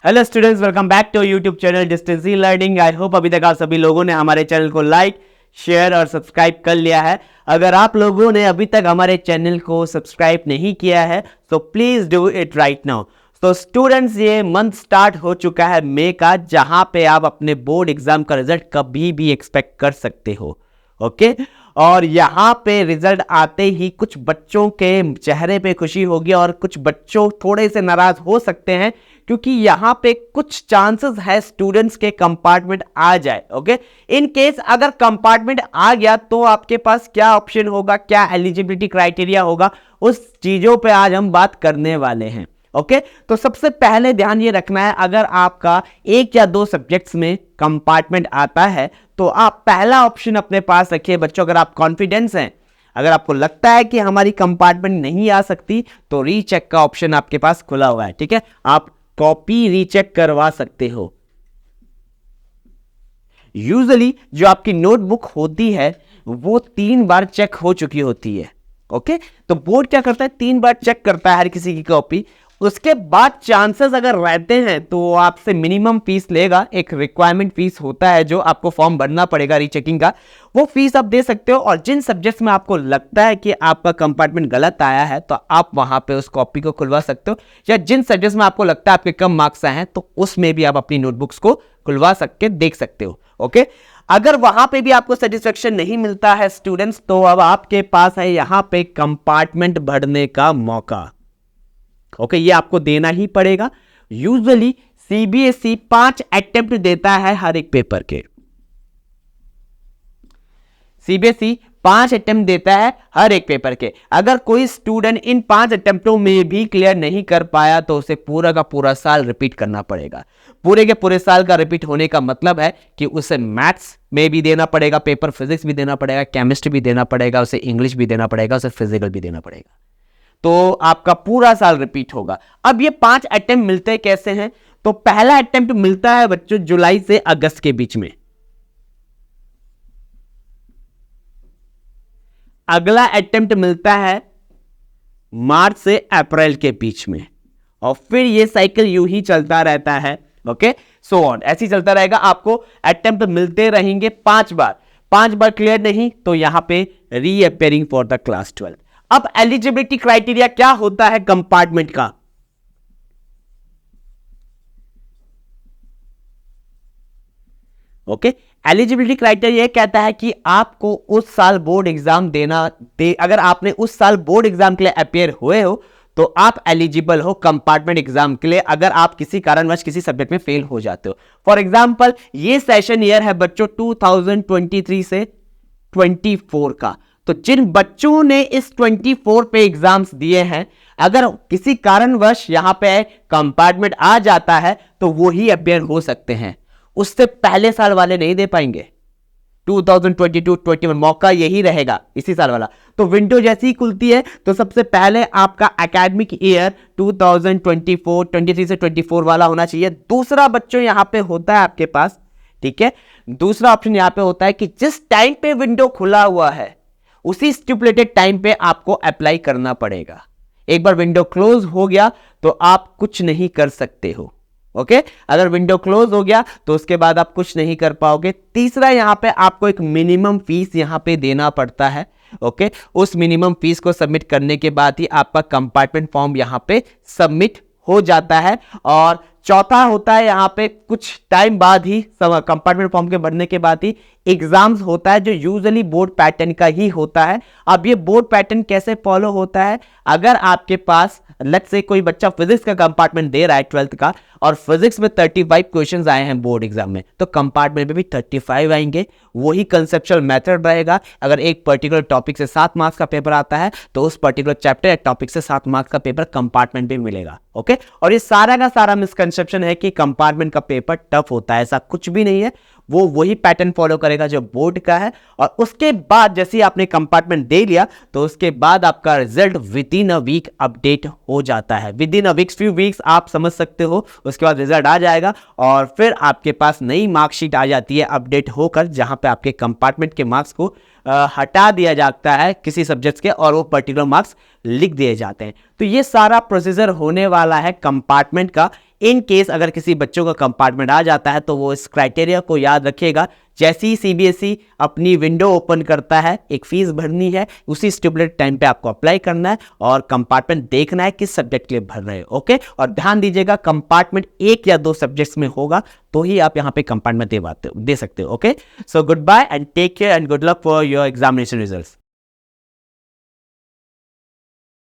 Hello students, welcome back to YouTube channel distance learning. I hope अभी तक आप सभी लोगों ने हमारे चैनल को लाइक, शेयर और सब्सक्राइब कर लिया है। अगर आप लोगों ने अभी तक हमारे चैनल को सब्सक्राइब नहीं किया है तो please do it right now. तो स्टूडेंट्स, ये मंथ स्टार्ट हो चुका है मई का, जहां पे आप अपने बोर्ड एग्जाम का रिजल्ट कभी भी एक्सपेक्ट कर सकते हो। ओके और यहाँ पे रिजल्ट आते ही कुछ बच्चों के चेहरे पे खुशी होगी और कुछ बच्चों थोड़े से नाराज हो सकते हैं, क्योंकि यहाँ पे कुछ चांसेस है स्टूडेंट्स के कंपार्टमेंट आ जाए। ओके, इन केस अगर कंपार्टमेंट आ गया तो आपके पास क्या ऑप्शन होगा, क्या एलिजिबिलिटी क्राइटेरिया होगा, उस चीजों पे आज हम बात करने वाले हैं। ओके तो सबसे पहले ध्यान ये रखना है, अगर आपका एक या दो सब्जेक्ट्स में कंपार्टमेंट आता है तो आप पहला ऑप्शन अपने पास रखिए बच्चों। अगर आप कॉन्फिडेंस हैं, अगर आपको लगता है कि हमारी कंपार्टमेंट नहीं आ सकती तो रीचेक का ऑप्शन आपके पास खुला हुआ है। ठीक है, आप कॉपी रीचेक करवा सकते हो। यूजुअली जो आपकी नोटबुक होती है वो 3 बार चेक हो चुकी होती है। ओके तो बोर्ड क्या करता है, 3 बार चेक करता है हर किसी की कॉपी। उसके बाद चांसेस अगर रहते हैं तो आपसे मिनिमम फीस लेगा। एक रिक्वायरमेंट फीस होता है जो आपको फॉर्म भरना पड़ेगा रीचेकिंग का, वो फीस आप दे सकते हो। और जिन सब्जेक्ट्स में आपको लगता है कि आपका कंपार्टमेंट गलत आया है तो आप वहां पे उस कॉपी को खुलवा सकते हो, या जिन सब्जेक्ट्स में आपको लगता है आपके कम मार्क्स आए हैं तो उसमें भी आप अपनी नोटबुक्स को खुलवा सकते देख सकते हो। ओके, अगर वहां पे भी आपको सेटिस्फेक्शन नहीं मिलता है स्टूडेंट्स, तो अब आपके पास है यहां पे कंपार्टमेंट भरने का मौका। ओके ये आपको देना ही पड़ेगा। यूजुअली सीबीएसई 5 अटेम्प्ट देता है हर एक पेपर के। सीबीएसई 5 अटेम्प्ट देता है हर एक पेपर के। अगर कोई स्टूडेंट इन 5 अटेम्प्टों में भी क्लियर नहीं कर पाया तो उसे पूरा का पूरा साल रिपीट करना पड़ेगा। पूरे के पूरे साल का रिपीट होने का मतलब है कि उसे मैथ्स में भी देना पड़ेगा पेपर, फिजिक्स भी देना पड़ेगा, केमिस्ट्री भी देना पड़ेगा, उसे इंग्लिश भी देना पड़ेगा, उसे फिजिकल भी देना पड़ेगा। तो आपका पूरा साल रिपीट होगा। अब ये 5 अटेम्प्ट मिलते कैसे हैं, तो पहला अटेम्प्ट मिलता है बच्चों जुलाई से अगस्त के बीच में, अगला अटेम्प्ट मिलता है मार्च से अप्रैल के बीच में, और फिर ये साइकिल यूं ही चलता रहता है। ओके सो ऑन, ऐसे ही चलता रहेगा। आपको अटेम्प्ट मिलते रहेंगे 5 बार। 5 बार क्लियर नहीं तो यहां पे रीअपेयरिंग फॉर द क्लास 12। अब एलिजिबिलिटी क्राइटेरिया क्या होता है कंपार्टमेंट का, ओके एलिजिबिलिटी क्राइटेरिया कहता है कि आपको उस साल बोर्ड एग्जाम अगर आपने उस साल बोर्ड एग्जाम के लिए अपेयर हुए हो तो आप एलिजिबल हो कंपार्टमेंट एग्जाम के लिए, अगर आप किसी कारणवश किसी सब्जेक्ट में फेल हो जाते हो। फॉर एग्जांपल ये सेशन ईयर है बच्चों 2023 से 24 का, तो जिन बच्चों ने इस 24 पे एग्जाम्स दिए हैं, अगर किसी कारणवश यहां पे कंपार्टमेंट आ जाता है तो वो ही अपेयर हो सकते हैं, उससे पहले साल वाले नहीं दे पाएंगे। 2022-21 मौका यही रहेगा, इसी साल वाला। तो विंडो जैसी ही खुलती है तो सबसे पहले आपका एकेडमिक ईयर 2023 से 24 वाला होना चाहिए। दूसरा बच्चों यहां पे होता है आपके पास, ठीक है, दूसरा ऑप्शन यहां पे होता है कि जिस टाइम पे विंडो खुला हुआ है उसी स्टिपुलेटेड टाइम पे आपको अप्लाई करना पड़ेगा। एक बार विंडो क्लोज हो गया तो आप कुछ नहीं कर सकते हो। ओके अगर विंडो क्लोज हो गया तो उसके बाद आप कुछ नहीं कर पाओगे। तीसरा यहां पे आपको एक मिनिमम फीस यहां पे देना पड़ता है। ओके उस मिनिमम फीस को सबमिट करने के बाद ही आपका कंपार्टमेंट फॉर्म यहां पे सबमिट हो जाता है। और चौथा होता है यहां पे कुछ टाइम बाद ही, कंपार्टमेंट फॉर्म के भरने के बाद ही एग्जाम्स होता है, जो यूजुअली बोर्ड पैटर्न का ही होता है। अब ये बोर्ड पैटर्न कैसे फॉलो होता है, अगर आपके पास लेट्स से कोई बच्चा फिजिक्स का कंपार्टमेंट दे रहा है 12th का और फिजिक्स में 35 क्वेश्चंस आए हैं बोर्ड एग्जाम में, तो कंपार्टमेंट में भी 35 आएंगे। वही कंसेप्चुअल मेथड रहेगा। अगर एक पर्टिकुलर टॉपिक से 7 मार्क्स का पेपर आता है तो उस पर्टिकुलर चैप्टर या टॉपिक से 7 मार्क्स का पेपर कंपार्टमेंट में मिलेगा। ओके और ये सारा का सारा मिसकंसेप्शन है कि कंपार्टमेंट का पेपर टफ होता है, ऐसा कुछ भी नहीं है। वो वही पैटर्न फॉलो करेगा जो बोर्ड का है। और उसके बाद जैसे ही आपने कंपार्टमेंट दे लिया तो उसके बाद आपका result within a week update हो जाता है। Within a weeks, few weeks आप समझ सकते हो, उसके बाद रिजल्ट आ जाएगा और फिर आपके पास नई मार्कशीट आ जाती है अपडेट होकर, जहां पे आपके कंपार्टमेंट के मार्क्स को हटा दिया जाता है किसी सब्जेक्ट्स के और वो पर्टिकुलर मार्क्स लिख दिए जाते हैं। तो ये सारा प्रोसीजर होने वाला है कंपार्टमेंट का। इन केस अगर किसी बच्चों का कंपार्टमेंट आ जाता है तो वो इस क्राइटेरिया को याद रखेगा। जैसे ही सीबीएसई अपनी विंडो ओपन करता है, एक फीस भरनी है, उसी स्टिपुलेटेड टाइम पे आपको अप्लाई करना है और कंपार्टमेंट देखना है किस सब्जेक्ट के लिए भर रहे हो। ओके, और ध्यान दीजिएगा कंपार्टमेंट 1 या 2 सब्जेक्ट्स में होगा तो ही आप यहाँ पे कंपार्टमेंट दे सकते हो। Okay, so goodbye and take care and good luck for your examination results.